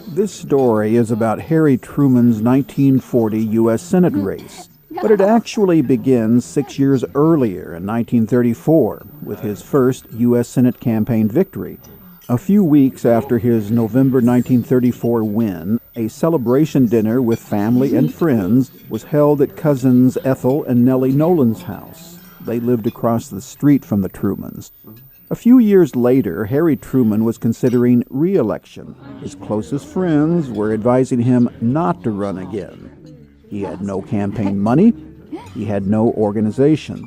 This story is about Harry Truman's 1940 U.S. Senate race, but it actually begins 6 years earlier in 1934 with his first U.S. Senate campaign victory. A few weeks after his November 1934 win, a celebration dinner with family and friends was held at cousins Ethel and Nellie Nolan's house. They lived across the street from the Trumans. A few years later, Harry Truman was considering re-election. His closest friends were advising him not to run again. He had no campaign money. He had no organization.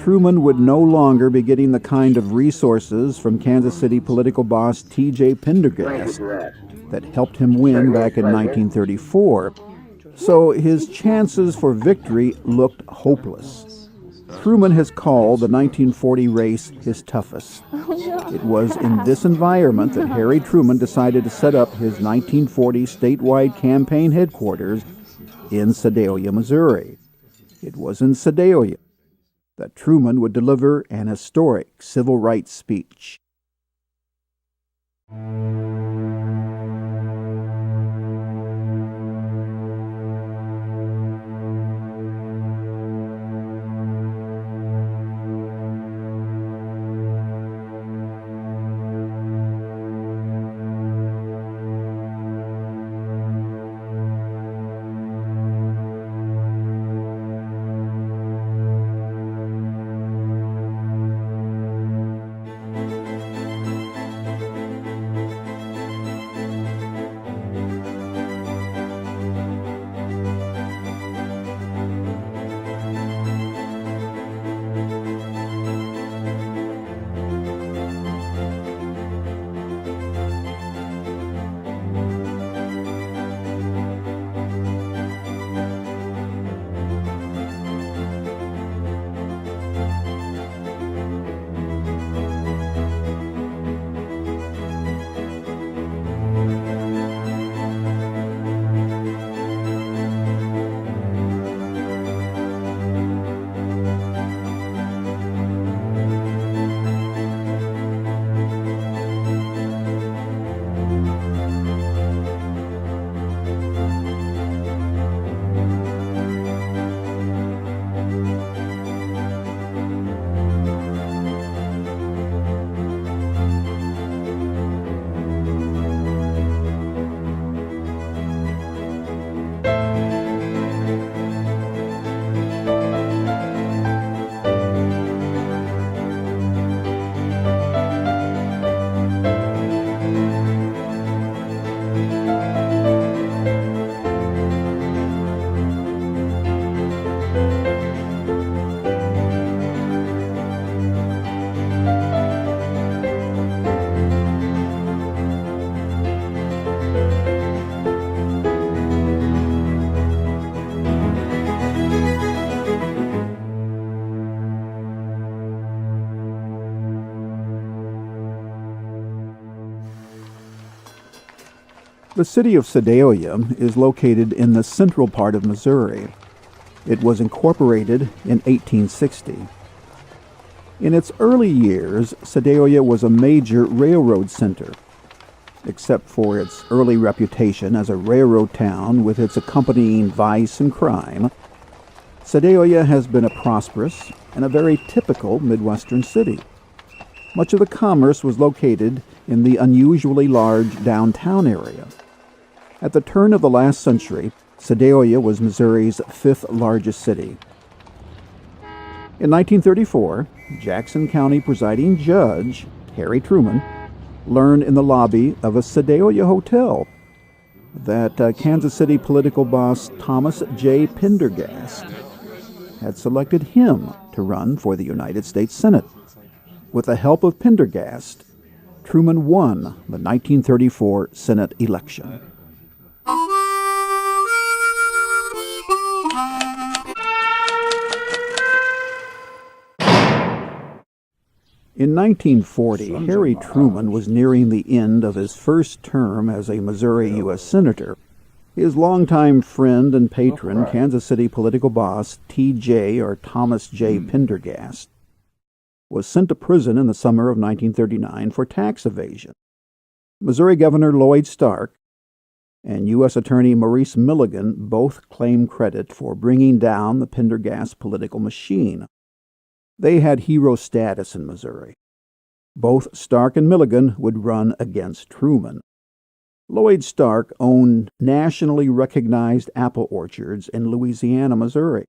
Truman would no longer be getting the kind of resources from Kansas City political boss T.J. Pendergast that helped him win back in 1934. So his chances for victory looked hopeless. Truman has called the 1940 race his toughest. It was in this environment that Harry Truman decided to set up his 1940 statewide campaign headquarters in Sedalia, Missouri. It was in Sedalia that Truman would deliver an historic civil rights speech. The city of Sedalia is located in the central part of Missouri. It was incorporated in 1860. In its early years, Sedalia was a major railroad center. Except for its early reputation as a railroad town with its accompanying vice and crime, Sedalia has been a prosperous and a very typical Midwestern city. Much of the commerce was located in the unusually large downtown area. At the turn of the last century, Sedalia was Missouri's fifth largest city. In 1934, Jackson County presiding judge Harry Truman learned in the lobby of a Sedalia hotel that Kansas City political boss Thomas J. Pendergast had selected him to run for the United States Senate. With the help of Pendergast, Truman won the 1934 Senate election. In 1940, Harry Truman was nearing the end of his first term as a Missouri U.S. Senator. His longtime friend and patron, Kansas City political boss T.J. or Thomas J. Pendergast, was sent to prison in the summer of 1939 for tax evasion. Missouri Governor Lloyd Stark and U.S. Attorney Maurice Milligan both claim credit for bringing down the Pendergast political machine. They had hero status in Missouri. Both Stark and Milligan would run against Truman. Lloyd Stark owned nationally recognized apple orchards in Louisiana, Missouri.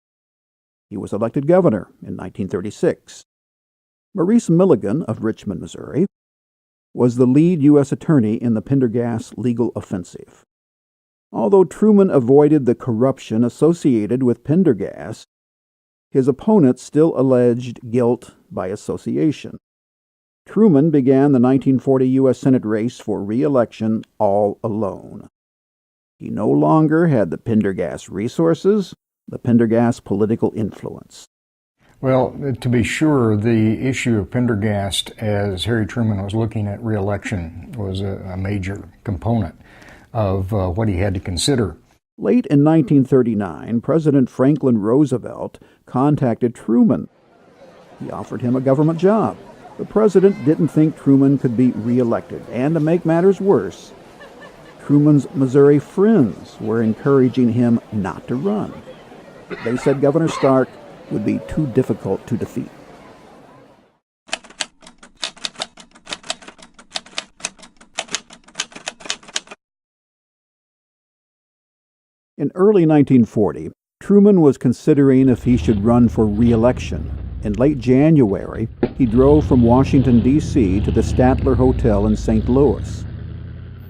He was elected governor in 1936. Maurice Milligan of Richmond, Missouri, was the lead U.S. attorney in the Pendergast legal offensive. Although Truman avoided the corruption associated with Pendergast, his opponents still alleged guilt by association. Truman began the 1940 U.S. Senate race for re-election all alone. He no longer had the Pendergast resources, the Pendergast political influence. Well, to be sure, the issue of Pendergast, as Harry Truman was looking at re-election, was a major component of what he had to consider. Late in 1939, President Franklin Roosevelt contacted Truman. He offered him a government job. The president didn't think Truman could be re-elected, and to make matters worse, Truman's Missouri friends were encouraging him not to run. They said Governor Stark would be too difficult to defeat. In early 1940, Truman was considering if he should run for re-election. In late January, he drove from Washington, D.C. to the Statler Hotel in St. Louis.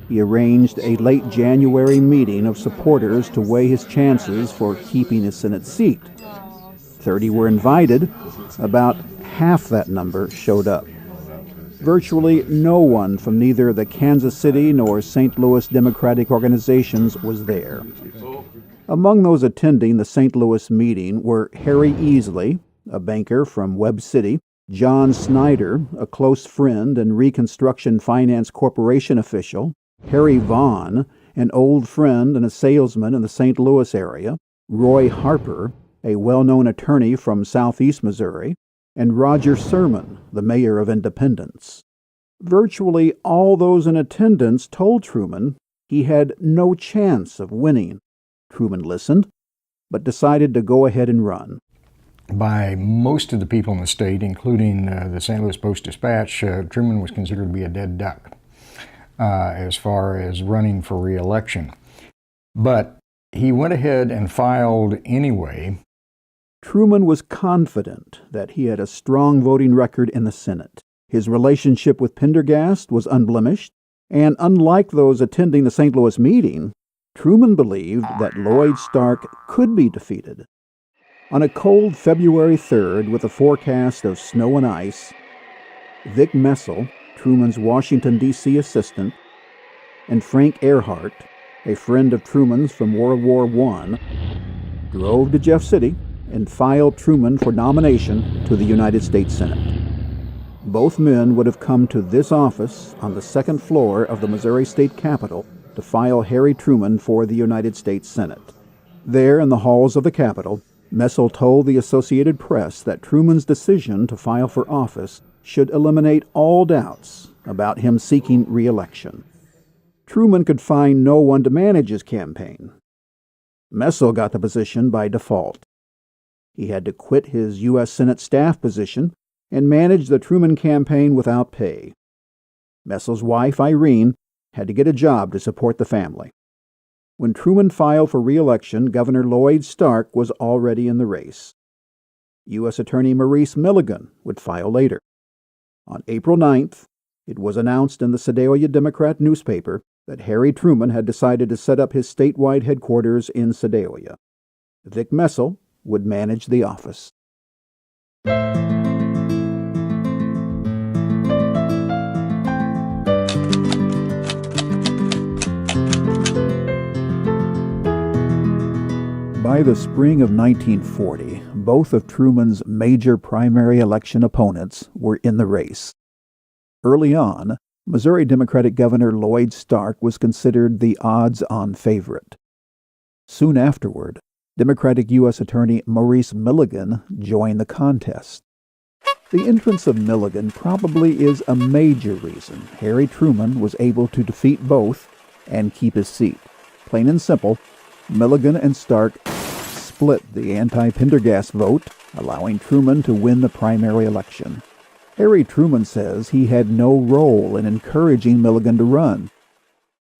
He arranged a late January meeting of supporters to weigh his chances for keeping his Senate seat. 30 were invited. About half that number showed up. Virtually no one from neither the Kansas City nor St. Louis Democratic organizations was there. Among those attending the St. Louis meeting were Harry Easley, a banker from Webb City, John Snyder, a close friend and Reconstruction Finance Corporation official, Harry Vaughn, an old friend and a salesman in the St. Louis area, Roy Harper, a well-known attorney from southeast Missouri, and Roger Sermon, the mayor of Independence. Virtually all those in attendance told Truman he had no chance of winning. Truman listened, but decided to go ahead and run. By most of the people in the state, including the St. Louis Post-Dispatch, Truman was considered to be a dead duck as far as running for re-election. But he went ahead and filed anyway. Truman was confident that he had a strong voting record in the Senate. His relationship with Pendergast was unblemished, and unlike those attending the St. Louis meeting, Truman believed that Lloyd Stark could be defeated. On a cold February 3rd, with a forecast of snow and ice, Vic Messel, Truman's Washington, D.C. assistant, and Frank Earhart, a friend of Truman's from World War I, drove to Jeff City and filed Truman for nomination to the United States Senate. Both men would have come to this office on the second floor of the Missouri State Capitol to file Harry Truman for the United States Senate. There, in the halls of the Capitol, Messel told the Associated Press that Truman's decision to file for office should eliminate all doubts about him seeking re-election. Truman could find no one to manage his campaign. Messel got the position by default. He had to quit his U.S. Senate staff position and manage the Truman campaign without pay. Messel's wife, Irene, had to get a job to support the family. When Truman filed for re-election, Governor Lloyd Stark was already in the race. U.S. Attorney Maurice Milligan would file later. On April 9th, it was announced in the Sedalia Democrat newspaper that Harry Truman had decided to set up his statewide headquarters in Sedalia. Vic Messel would manage the office. By the spring of 1940, both of Truman's major primary election opponents were in the race. Early on, Missouri Democratic Governor Lloyd Stark was considered the odds-on favorite. Soon afterward, Democratic U.S. Attorney Maurice Milligan joined the contest. The entrance of Milligan probably is a major reason Harry Truman was able to defeat both and keep his seat. Plain and simple, Milligan and Stark split the anti-Pendergast vote, allowing Truman to win the primary election. Harry Truman says he had no role in encouraging Milligan to run.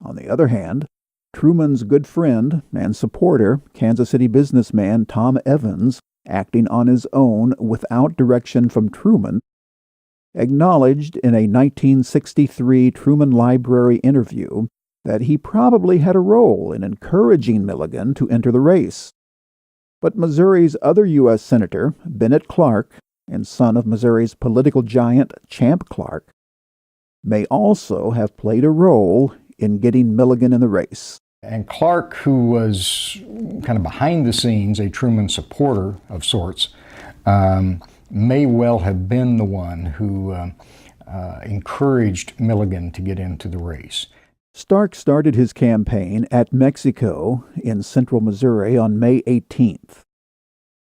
On the other hand, Truman's good friend and supporter, Kansas City businessman Tom Evans, acting on his own without direction from Truman, acknowledged in a 1963 Truman Library interview that he probably had a role in encouraging Milligan to enter the race. But Missouri's other U.S. Senator, Bennett Clark, and son of Missouri's political giant Champ Clark, may also have played a role in getting Milligan in the race. And Clark, who was kind of behind the scenes a Truman supporter of sorts, may well have been the one who encouraged Milligan to get into the race. Stark started his campaign at Mexico in central Missouri on May 18th.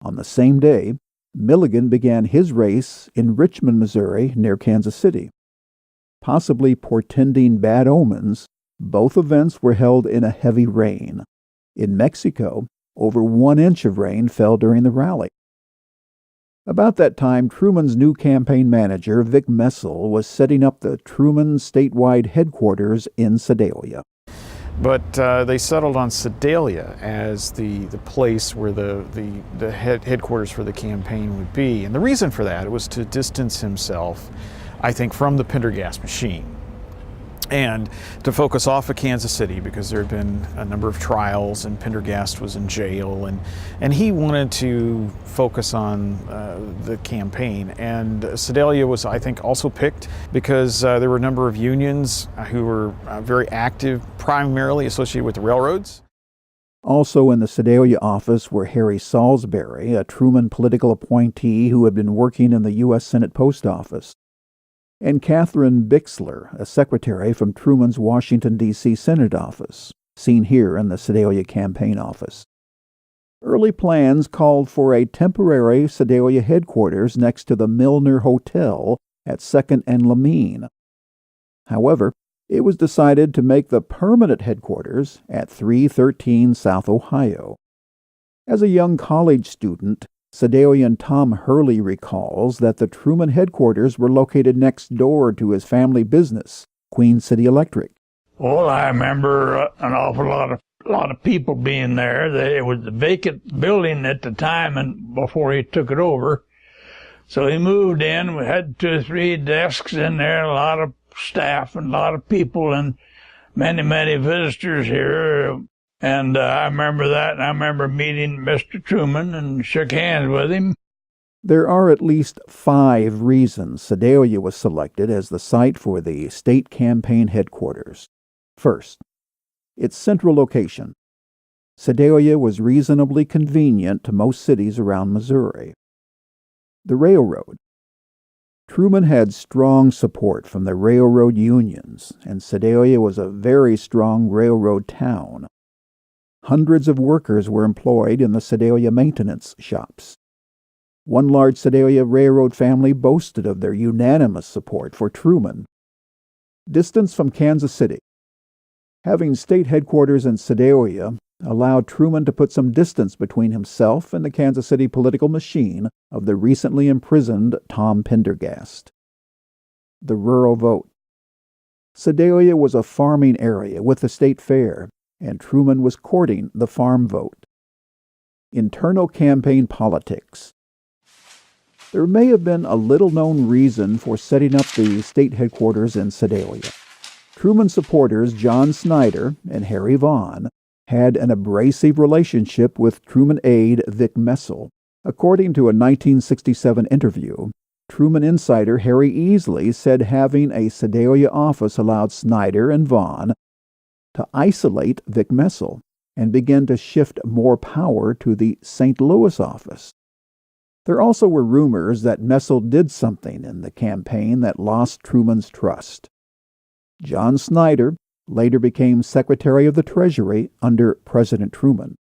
On the same day, Milligan began his race in Richmond, Missouri, near Kansas City. Possibly portending bad omens, both events were held in a heavy rain. In Mexico, over 1 inch of rain fell during the rally. About that time, Truman's new campaign manager, Vic Messel, was setting up the Truman statewide headquarters in Sedalia. But they settled on Sedalia as the place where the headquarters for the campaign would be. And the reason for that was to distance himself, I think, from the Pendergast machine, and to focus off of Kansas City, because there had been a number of trials and Pendergast was in jail, and he wanted to focus on the campaign. And Sedalia was, I think, also picked because there were a number of unions who were very active, primarily associated with the railroads. Also in the Sedalia office were Harry Salisbury, a Truman political appointee who had been working in the U.S. Senate Post Office, and Catherine Bixler, a secretary from Truman's Washington, D.C. Senate office, seen here in the Sedalia campaign office. Early plans called for a temporary Sedalia headquarters next to the Milner Hotel at 2nd and Lamine. However, it was decided to make the permanent headquarters at 313 South Ohio. As a young college student, Sedalian Tom Hurley recalls that the Truman headquarters were located next door to his family business, Queen City Electric. Well, I remember an awful lot of people being there. It was a vacant building at the time and before he took it over. So he moved in. We had 2 or 3 desks in there, a lot of staff and a lot of people and many, many visitors here. And I remember that, and I remember meeting Mr. Truman and shook hands with him. There are at least 5 reasons Sedalia was selected as the site for the state campaign headquarters. First, its central location. Sedalia was reasonably convenient to most cities around Missouri. The railroad. Truman had strong support from the railroad unions, and Sedalia was a very strong railroad town. Hundreds of workers were employed in the Sedalia maintenance shops. One large Sedalia railroad family boasted of their unanimous support for Truman. Distance from Kansas City. Having state headquarters in Sedalia allowed Truman to put some distance between himself and the Kansas City political machine of the recently imprisoned Tom Pendergast. The rural vote. Sedalia was a farming area with the state fair, and Truman was courting the farm vote. Internal campaign politics. There may have been a little-known reason for setting up the state headquarters in Sedalia. Truman supporters John Snyder and Harry Vaughn had an abrasive relationship with Truman aide Vic Messel. According to a 1967 interview, Truman insider Harry Easley said having a Sedalia office allowed Snyder and Vaughn to isolate Vic Messel and begin to shift more power to the St. Louis office. There also were rumors that Messel did something in the campaign that lost Truman's trust. John Snyder later became Secretary of the Treasury under President Truman.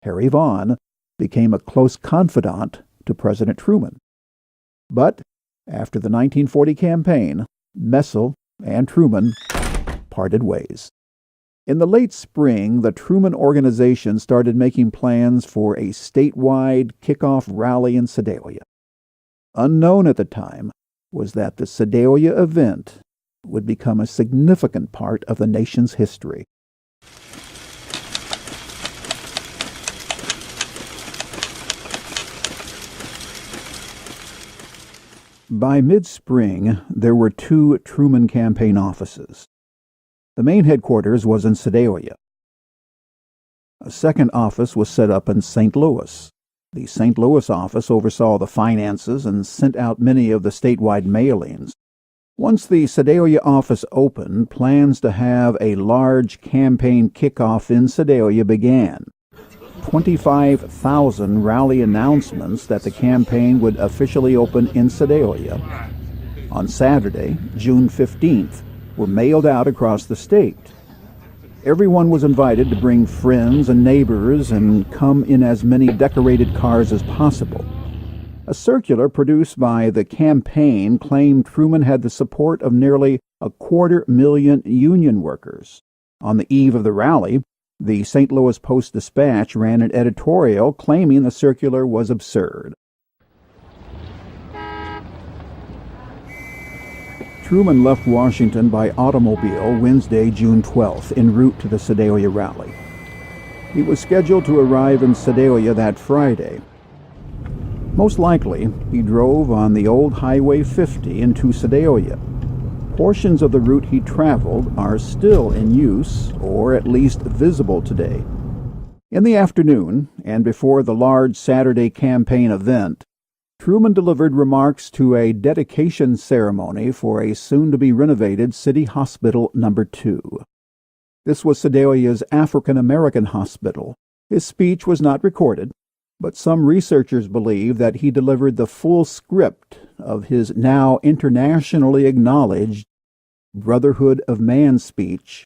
Harry Vaughn became a close confidant to President Truman. But after the 1940 campaign, Messel and Truman parted ways. In the late spring, the Truman Organization started making plans for a statewide kickoff rally in Sedalia. Unknown at the time was that the Sedalia event would become a significant part of the nation's history. By mid-spring, there were 2 Truman campaign offices. The main headquarters was in Sedalia. A second office was set up in St. Louis. The St. Louis office oversaw the finances and sent out many of the statewide mailings. Once the Sedalia office opened, plans to have a large campaign kickoff in Sedalia began. 25,000 rally announcements that the campaign would officially open in Sedalia on Saturday, June 15th, were mailed out across the state. Everyone was invited to bring friends and neighbors and come in as many decorated cars as possible. A circular produced by the campaign claimed Truman had the support of nearly 250,000 union workers. On the eve of the rally, the St. Louis Post-Dispatch ran an editorial claiming the circular was absurd. Truman left Washington by automobile Wednesday, June 12th, en route to the Sedalia rally. He was scheduled to arrive in Sedalia that Friday. Most likely, he drove on the old Highway 50 into Sedalia. Portions of the route he traveled are still in use, or at least visible today. In the afternoon, and before the large Saturday campaign event, Truman delivered remarks to a dedication ceremony for a soon-to-be-renovated City Hospital No. 2. This was Sedalia's African-American hospital. His speech was not recorded, but some researchers believe that he delivered the full script of his now internationally acknowledged Brotherhood of Man speech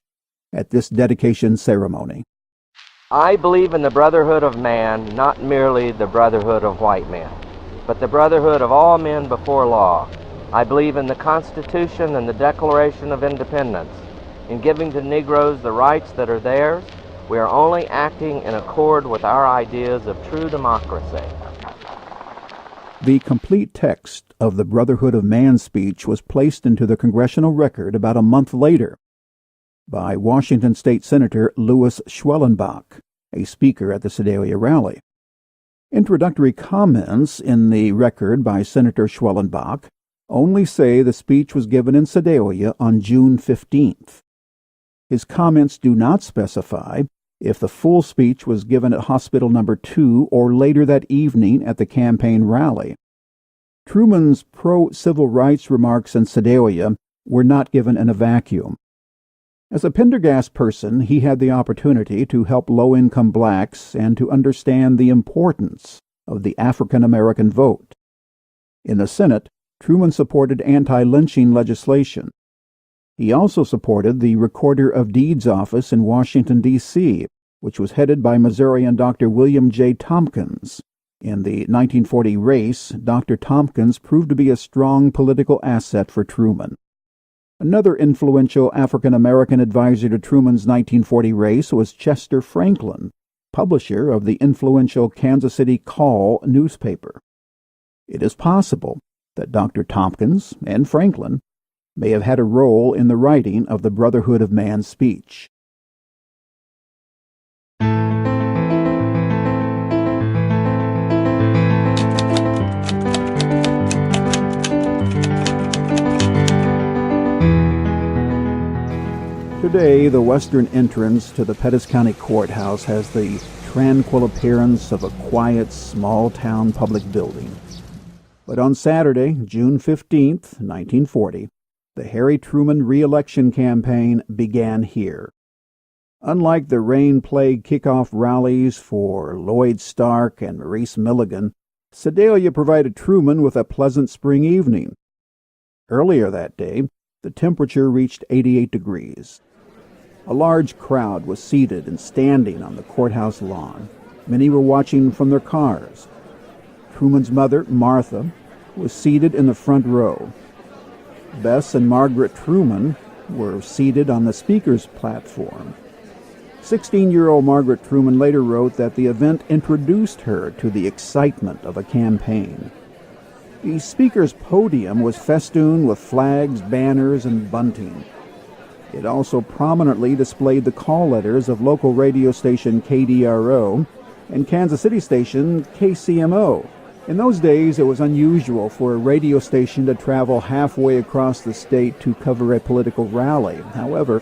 at this dedication ceremony. I believe in the brotherhood of man, not merely the brotherhood of white men, but the brotherhood of all men before law. I believe in the Constitution and the Declaration of Independence. In giving to Negroes the rights that are theirs, we are only acting in accord with our ideas of true democracy. The complete text of the Brotherhood of Man speech was placed into the congressional record about a month later by Washington State Senator Louis Schwellenbach, a speaker at the Sedalia rally. Introductory comments in the record by Senator Schwellenbach only say the speech was given in Sedalia on June 15th. His comments do not specify if the full speech was given at Hospital No. 2 or later that evening at the campaign rally. Truman's pro-civil rights remarks in Sedalia were not given in a vacuum. As a Pendergast person, he had the opportunity to help low-income blacks and to understand the importance of the African-American vote. In the Senate, Truman supported anti-lynching legislation. He also supported the Recorder of Deeds office in Washington, D.C., which was headed by Missourian Dr. William J. Tompkins. In the 1940 race, Dr. Tompkins proved to be a strong political asset for Truman. Another influential African-American advisor to Truman's 1940 race was Chester Franklin, publisher of the influential Kansas City Call newspaper. It is possible that Dr. Tompkins and Franklin may have had a role in the writing of the Brotherhood of Man speech. Today, the western entrance to the Pettis County Courthouse has the tranquil appearance of a quiet, small-town public building. But on Saturday, June 15th, 1940, the Harry Truman re-election campaign began here. Unlike the rain-plagued kickoff rallies for Lloyd Stark and Maurice Milligan, Sedalia provided Truman with a pleasant spring evening. Earlier that day, the temperature reached 88 degrees. A large crowd was seated and standing on the courthouse lawn. Many were watching from their cars. Truman's mother, Martha, was seated in the front row. Bess and Margaret Truman were seated on the speaker's platform. 16-year-old Margaret Truman later wrote that the event introduced her to the excitement of a campaign. The speaker's podium was festooned with flags, banners, and bunting. It also prominently displayed the call letters of local radio station KDRO and Kansas City station KCMO. In those days, it was unusual for a radio station to travel halfway across the state to cover a political rally. However,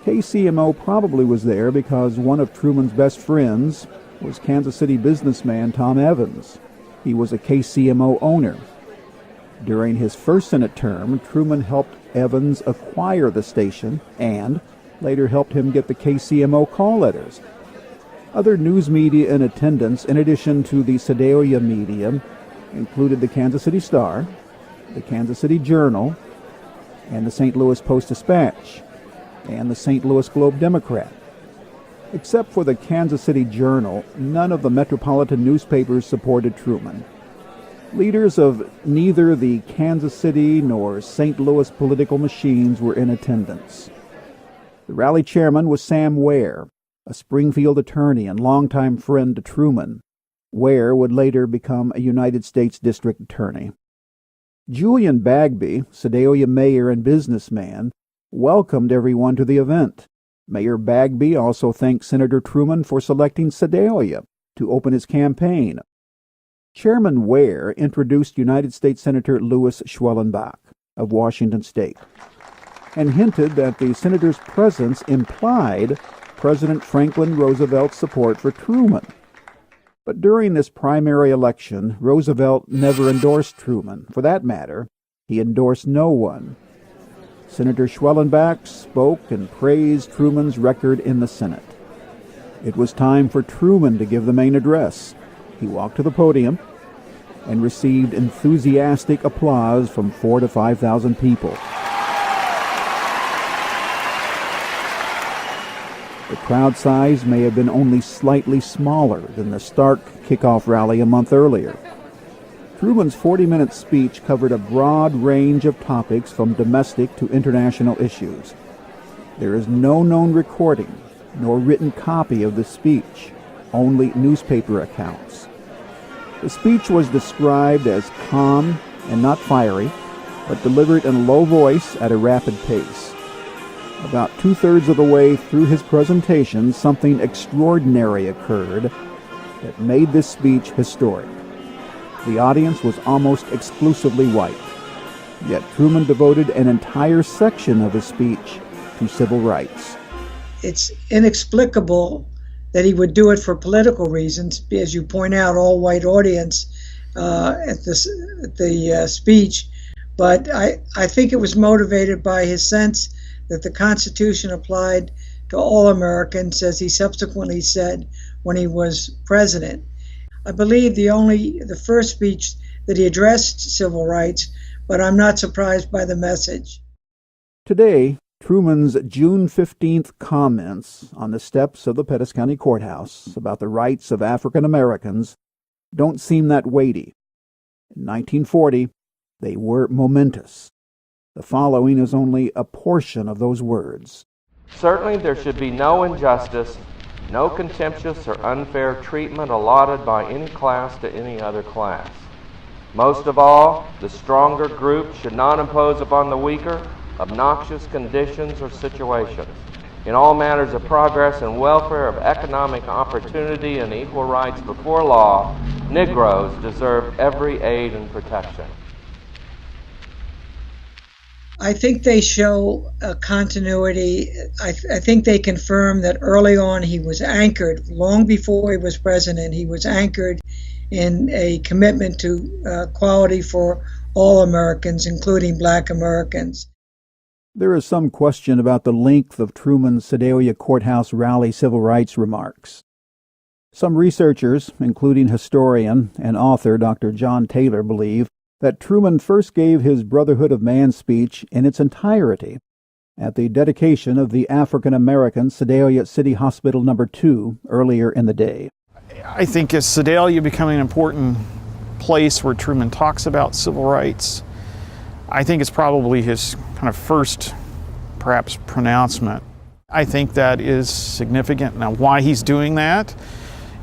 KCMO probably was there because one of Truman's best friends was Kansas City businessman Tom Evans. He was a KCMO owner. During his first Senate term, Truman helped Evans acquire the station and later helped him get the KCMO call letters. Other news media in attendance, in addition to the Sedalia media, included the Kansas City Star, the Kansas City Journal, and the St. Louis Post-Dispatch, and the St. Louis Globe-Democrat. Except for the Kansas City Journal, none of the metropolitan newspapers supported Truman. Leaders of neither the Kansas City nor St. Louis political machines were in attendance. The rally chairman was Sam Ware, a Springfield attorney and longtime friend to Truman. Ware would later become a United States District Attorney. Julian Bagby, Sedalia mayor and businessman, welcomed everyone to the event. Mayor Bagby also thanked Senator Truman for selecting Sedalia to open his campaign. Chairman Ware introduced United States Senator Louis Schwellenbach of Washington State and hinted that the senator's presence implied President Franklin Roosevelt's support for Truman. But during this primary election, Roosevelt never endorsed Truman. For that matter, he endorsed no one. Senator Schwellenbach spoke and praised Truman's record in the Senate. It was time for Truman to give the main address. He walked to the podium and received enthusiastic applause from 4,000 to 5,000 people. The crowd size may have been only slightly smaller than the Stark kickoff rally a month earlier. Truman's 40-minute speech covered a broad range of topics from domestic to international issues. There is no known recording nor written copy of the speech, only newspaper accounts. The speech was described as calm and not fiery, but delivered in a low voice at a rapid pace. About two-thirds of the way through his presentation, something extraordinary occurred that made this speech historic. The audience was almost exclusively white, yet Truman devoted an entire section of his speech to civil rights. It's inexplicable that he would do it for political reasons. As you point out, all-white audience at the speech, but I think it was motivated by his sense that the Constitution applied to all Americans, as he subsequently said when he was president. I believe the first speech that he addressed civil rights, but I'm not surprised by the message. Today, Truman's June 15th comments on the steps of the Pettis County Courthouse about the rights of African Americans don't seem that weighty. In 1940, they were momentous. The following is only a portion of those words. Certainly there should be no injustice, no contemptuous or unfair treatment allotted by any class to any other class. Most of all, the stronger group should not impose upon the weaker obnoxious conditions or situations. In all matters of progress and welfare, of economic opportunity and equal rights before law, Negroes deserve every aid and protection. I think they show a continuity. I think they confirm that early on he was anchored, long before he was president, he was anchored in a commitment to equality for all Americans, including Black Americans. There is some question about the length of Truman's Sedalia Courthouse rally civil rights remarks. Some researchers, including historian and author Dr. John Taylor, believe that Truman first gave his Brotherhood of Man speech in its entirety at the dedication of the African American Sedalia City Hospital No. 2 earlier in the day. I think as Sedalia becoming an important place where Truman talks about civil rights, I think it's probably his kind of first, perhaps, pronouncement. I think that is significant. Now, why he's doing that?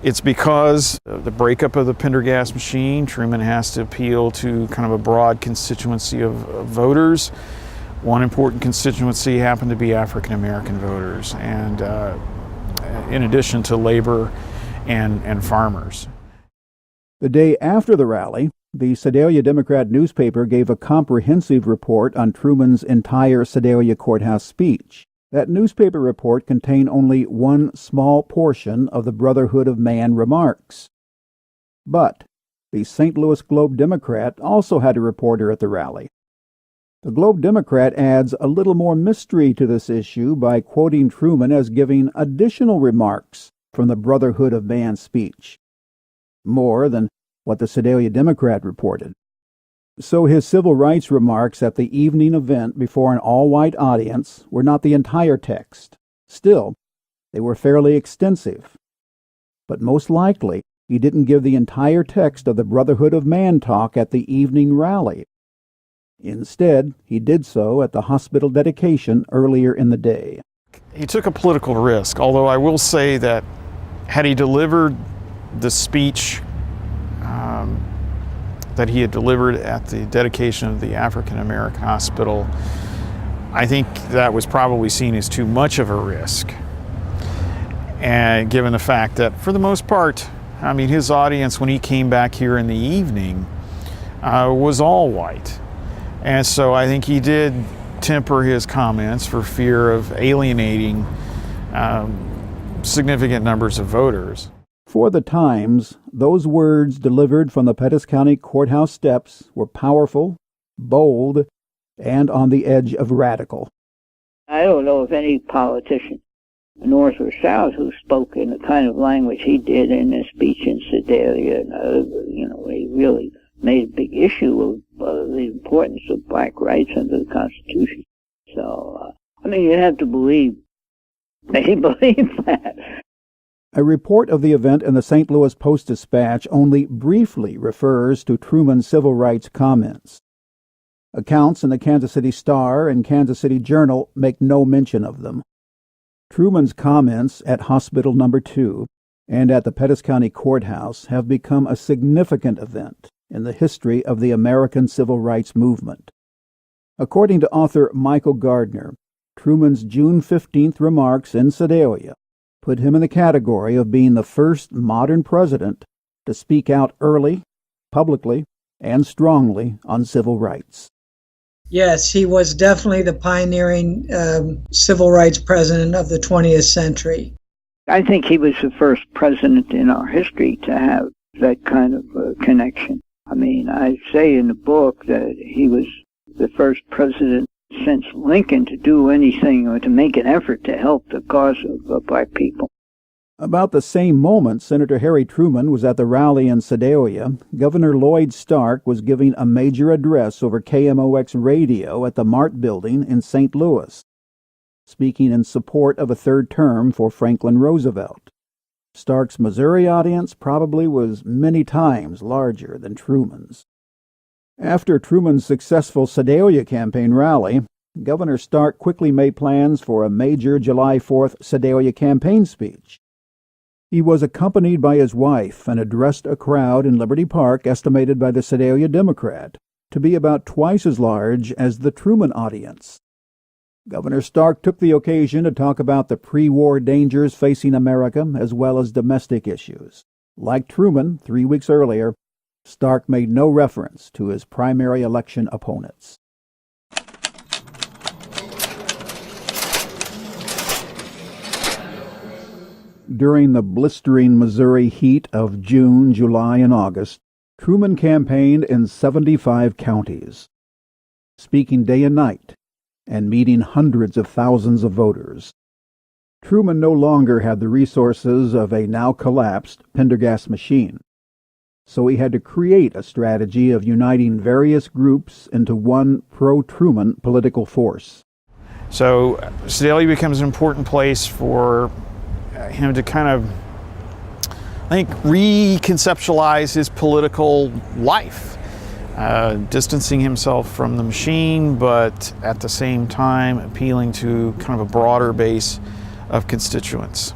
It's because of the breakup of the Pendergast machine. Truman has to appeal to kind of a broad constituency of voters. One important constituency happened to be African American voters, and in addition to labor and farmers. The day after the rally, the Sedalia Democrat newspaper gave a comprehensive report on Truman's entire Sedalia courthouse speech. That newspaper report contained only one small portion of the Brotherhood of Man remarks. But the St. Louis Globe-Democrat also had a reporter at the rally. The Globe-Democrat adds a little more mystery to this issue by quoting Truman as giving additional remarks from the Brotherhood of Man speech, more than what the Sedalia Democrat reported. So his civil rights remarks at the evening event before an all-white audience were not the entire text. Still, they were fairly extensive. But most likely, he didn't give the entire text of the Brotherhood of Man talk at the evening rally. Instead, he did so at the hospital dedication earlier in the day. He took a political risk, although I will say that had he delivered the speech that he had delivered at the dedication of the African American Hospital, I think that was probably seen as too much of a risk. And given the fact that, for the most part, I mean, his audience when he came back here in the evening was all white. And so I think he did temper his comments for fear of alienating significant numbers of voters. For the Times, those words delivered from the Pettis County Courthouse steps were powerful, bold, and on the edge of radical. I don't know of any politician, North or South, who spoke in the kind of language he did in his speech in Sedalia. He really made a big issue of the importance of black rights under the Constitution. So, you have to believe that he believed that. A report of the event in the St. Louis Post-Dispatch only briefly refers to Truman's civil rights comments. Accounts in the Kansas City Star and Kansas City Journal make no mention of them. Truman's comments at Hospital No. 2 and at the Pettis County Courthouse have become a significant event in the history of the American civil rights movement. According to author Michael Gardner, Truman's June 15th remarks in Sedalia put him in the category of being the first modern president to speak out early, publicly, and strongly on civil rights. Yes, he was definitely the pioneering civil rights president of the 20th century. I think he was the first president in our history to have that kind of connection. I say in the book that he was the first president since Lincoln to do anything or to make an effort to help the cause of black people. About the same moment Senator Harry Truman was at the rally in Sedalia, Governor Lloyd Stark was giving a major address over KMOX radio at the Mart Building in St. Louis, speaking in support of a third term for Franklin Roosevelt. Stark's Missouri audience probably was many times larger than Truman's. After Truman's successful Sedalia campaign rally, Governor Stark quickly made plans for a major July 4th Sedalia campaign speech. He was accompanied by his wife and addressed a crowd in Liberty Park estimated by the Sedalia Democrat to be about twice as large as the Truman audience. Governor Stark took the occasion to talk about the pre-war dangers facing America as well as domestic issues. Like Truman 3 weeks earlier, Stark made no reference to his primary election opponents. During the blistering Missouri heat of June, July, and August, Truman campaigned in 75 counties, speaking day and night and meeting hundreds of thousands of voters. Truman no longer had the resources of a now-collapsed Pendergast machine, so he had to create a strategy of uniting various groups into one pro-Truman political force. So Sedalia becomes an important place for him to kind of, I think, reconceptualize his political life. distancing himself from the machine, but at the same time appealing to kind of a broader base of constituents.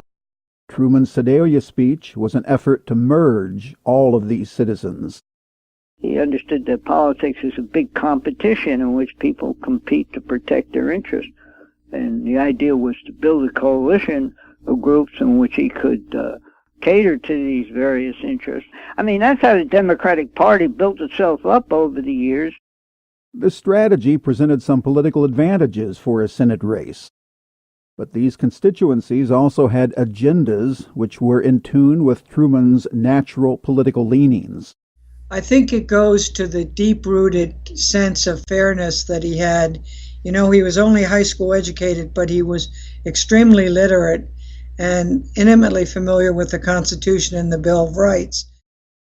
Truman Sedalia's speech was an effort to merge all of these citizens. He understood that politics is a big competition in which people compete to protect their interests. And the idea was to build a coalition of groups in which he could cater to these various interests. I mean, that's how the Democratic Party built itself up over the years. This strategy presented some political advantages for a Senate race. But these constituencies also had agendas which were in tune with Truman's natural political leanings. I think it goes to the deep-rooted sense of fairness that he had. You know, he was only high school educated, but he was extremely literate and intimately familiar with the Constitution and the Bill of Rights.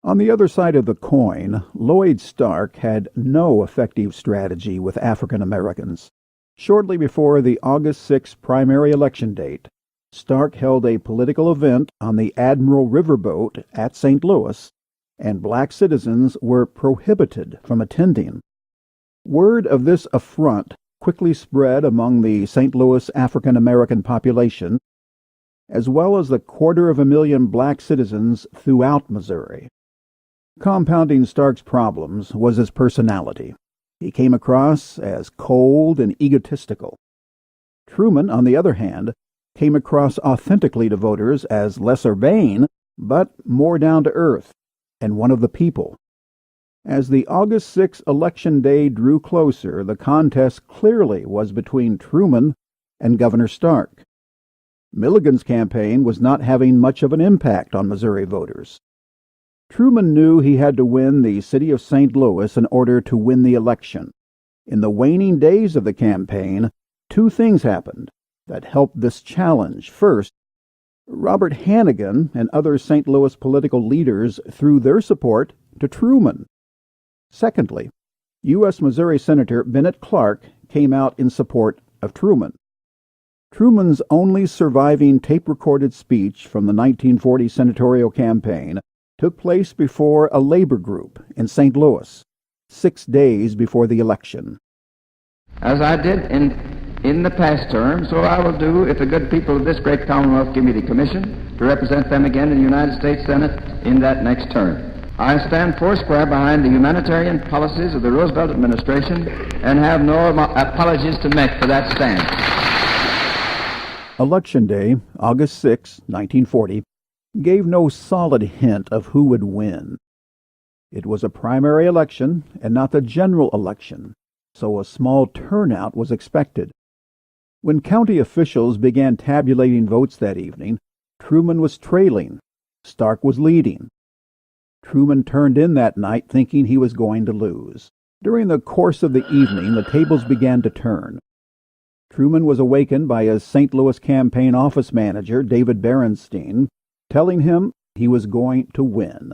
On the other side of the coin, Lloyd Stark had no effective strategy with African Americans. Shortly before the August 6 primary election date, Stark held a political event on the Admiral Riverboat at St. Louis, and black citizens were prohibited from attending. Word of this affront quickly spread among the St. Louis African American population, as well as the 250,000 black citizens throughout Missouri. Compounding Stark's problems was his personality. He came across as cold and egotistical. Truman, on the other hand, came across authentically to voters as less urbane, but more down to earth, and one of the people. As the August 6 election day drew closer, the contest clearly was between Truman and Governor Stark. Milligan's campaign was not having much of an impact on Missouri voters. Truman knew he had to win the city of St. Louis in order to win the election. In the waning days of the campaign, two things happened that helped this challenge. First, Robert Hannigan and other St. Louis political leaders threw their support to Truman. Secondly, U.S. Missouri Senator Bennett Clark came out in support of Truman. Truman's only surviving tape-recorded speech from the 1940 senatorial campaign took place before a labor group in St. Louis, 6 days before the election. As I did in the past term, so I will do if the good people of this great Commonwealth give me the commission to represent them again in the United States Senate in that next term. I stand foursquare behind the humanitarian policies of the Roosevelt administration and have no apologies to make for that stand. Election Day, August 6, 1940, gave no solid hint of who would win. It was a primary election and not the general election, so a small turnout was expected. When county officials began tabulating votes that evening, Truman was trailing. Stark was leading. Truman turned in that night thinking he was going to lose. During the course of the evening, the tables began to turn. Truman was awakened by his St. Louis campaign office manager, David Berenstein, telling him he was going to win.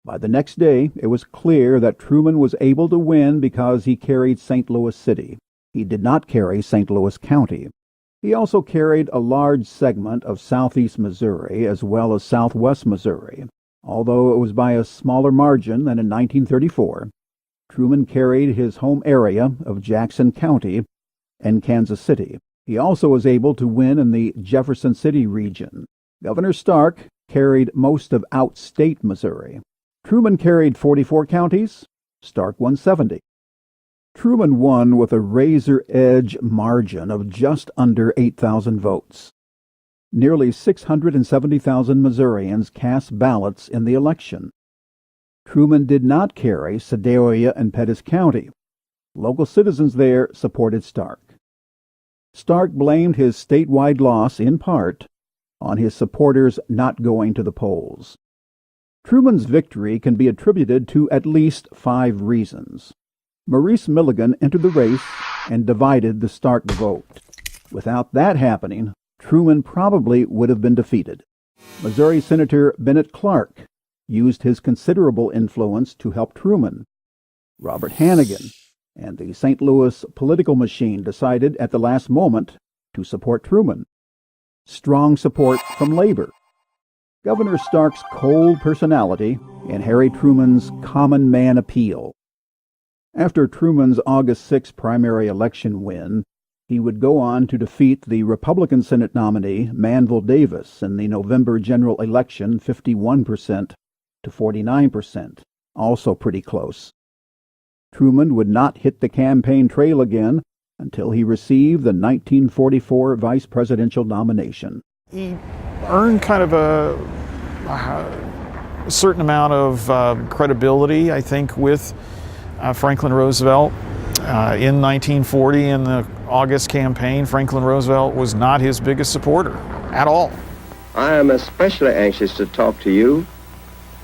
By the next day, it was clear that Truman was able to win because he carried St. Louis City. He did not carry St. Louis County. He also carried a large segment of southeast Missouri as well as southwest Missouri. Although it was by a smaller margin than in 1934, Truman carried his home area of Jackson County and Kansas City. He also was able to win in the Jefferson City region. Governor Stark carried most of outstate Missouri. Truman carried 44 counties. Stark won 70. Truman won with a razor-edge margin of just under 8,000 votes. Nearly 670,000 Missourians cast ballots in the election. Truman did not carry Sedalia and Pettis County. Local citizens there supported Stark. Stark blamed his statewide loss, in part, on his supporters not going to the polls. Truman's victory can be attributed to at least 5 reasons. Maurice Milligan entered the race and divided the Stark vote. Without that happening, Truman probably would have been defeated. Missouri Senator Bennett Clark used his considerable influence to help Truman. Robert Hannigan and the St. Louis political machine decided at the last moment to support Truman. Strong support from labor. Governor Stark's cold personality and Harry Truman's common man appeal After Truman's August 6 primary election win, he would go on to defeat the Republican Senate nominee Manvel Davis in the November general election 51% to 49%, also pretty close. Truman would not hit the campaign trail again until he received the 1944 vice presidential nomination. He earned kind of a certain amount of credibility, I think, with Franklin Roosevelt. In 1940, in the August campaign, Franklin Roosevelt was not his biggest supporter at all. I am especially anxious to talk to you,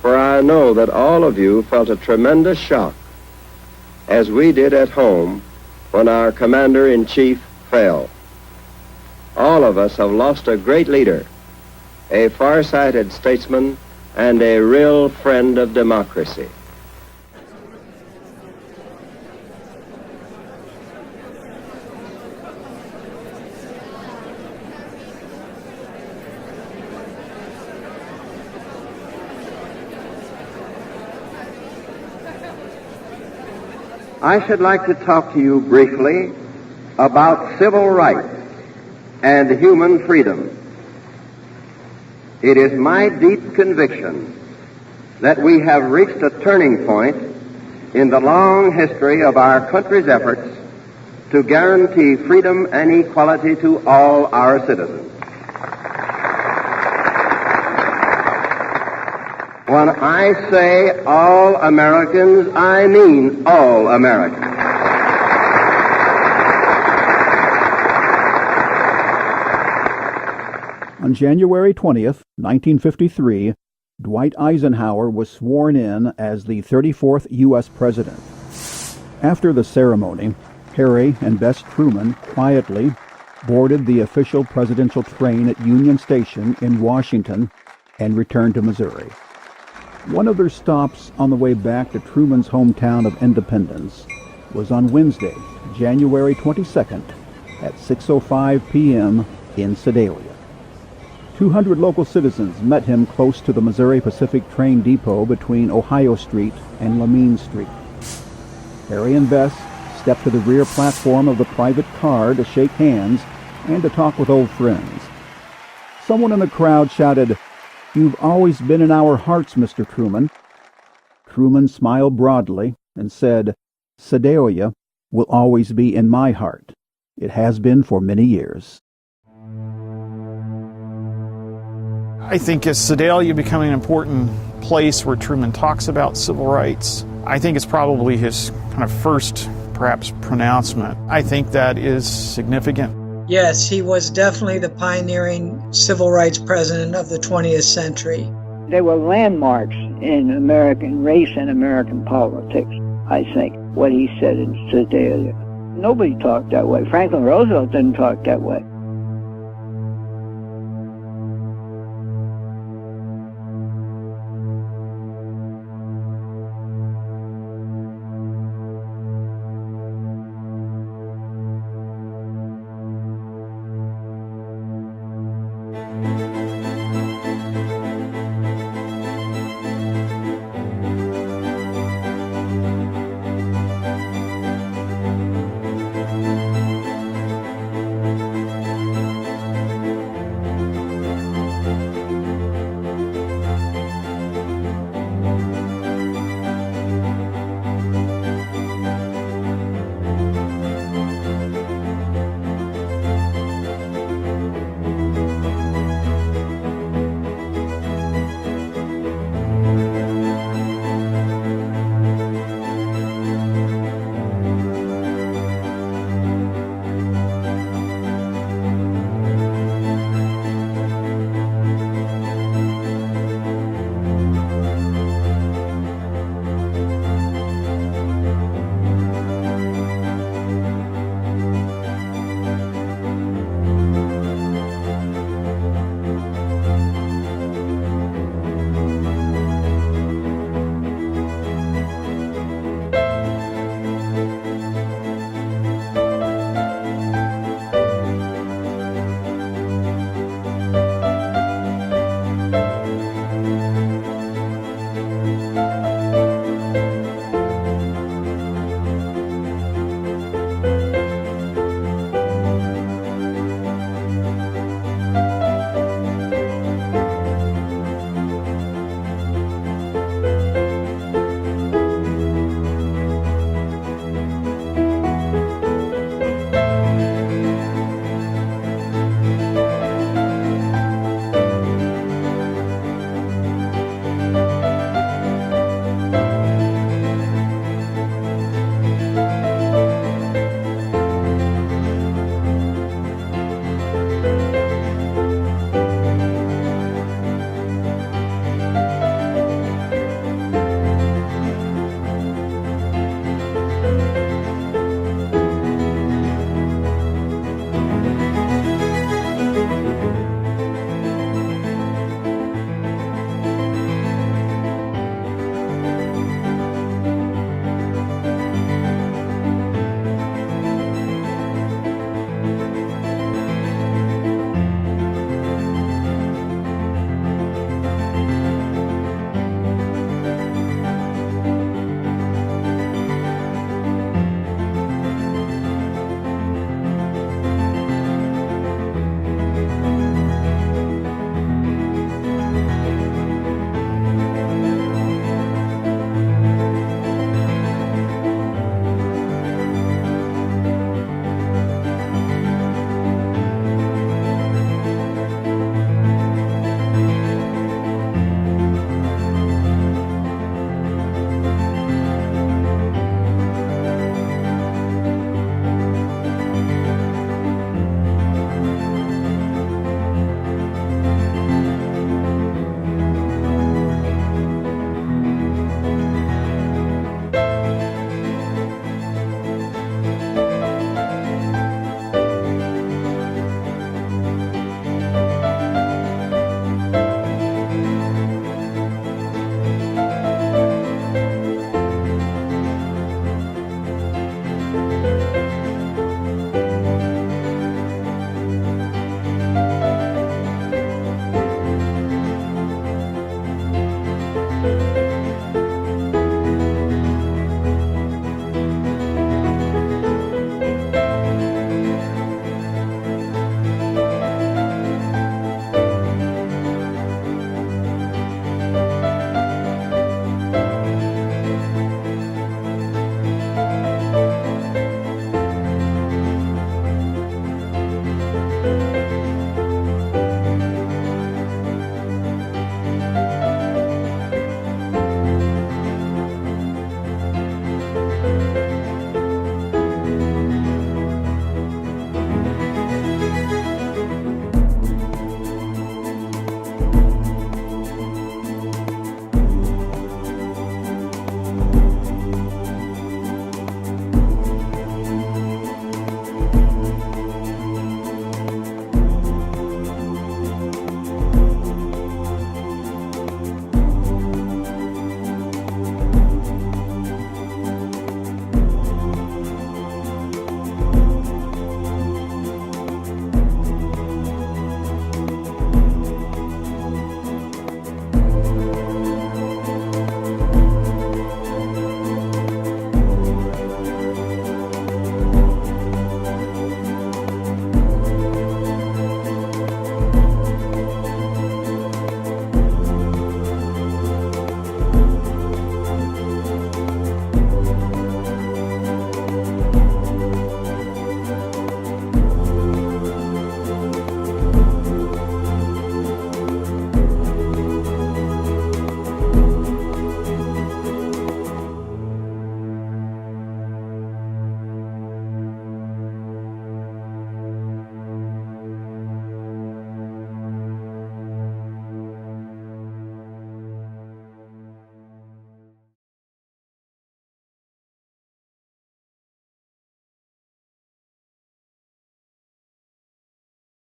for I know that all of you felt a tremendous shock, as we did at home when our commander-in-chief fell. All of us have lost a great leader, a far-sighted statesman, and a real friend of democracy. I should like to talk to you briefly about civil rights and human freedom. It is my deep conviction that we have reached a turning point in the long history of our country's efforts to guarantee freedom and equality to all our citizens. When I say all Americans, I mean all Americans. On January 20th, 1953, Dwight Eisenhower was sworn in as the 34th U.S. President. After the ceremony, Harry and Bess Truman quietly boarded the official presidential train at Union Station in Washington and returned to Missouri. One of their stops on the way back to Truman's hometown of Independence was on Wednesday, January 22nd at 6:05 p.m. in Sedalia. 200 local citizens met him close to the Missouri Pacific train depot between Ohio Street and Lamine Street. Harry and Bess stepped to the rear platform of the private car to shake hands and to talk with old friends. Someone in the crowd shouted, "You've always been in our hearts, Mr. Truman." Truman smiled broadly and said, "Sedalia will always be in my heart. It has been for many years." I think as Sedalia becoming an important place where Truman talks about civil rights, I think it's probably his kind of first, perhaps, pronouncement. I think that is significant. Yes, he was definitely the pioneering civil rights president of the 20th century. They were landmarks in American race and American politics, I think, what he said in Sedalia. Nobody talked that way. Franklin Roosevelt didn't talk that way.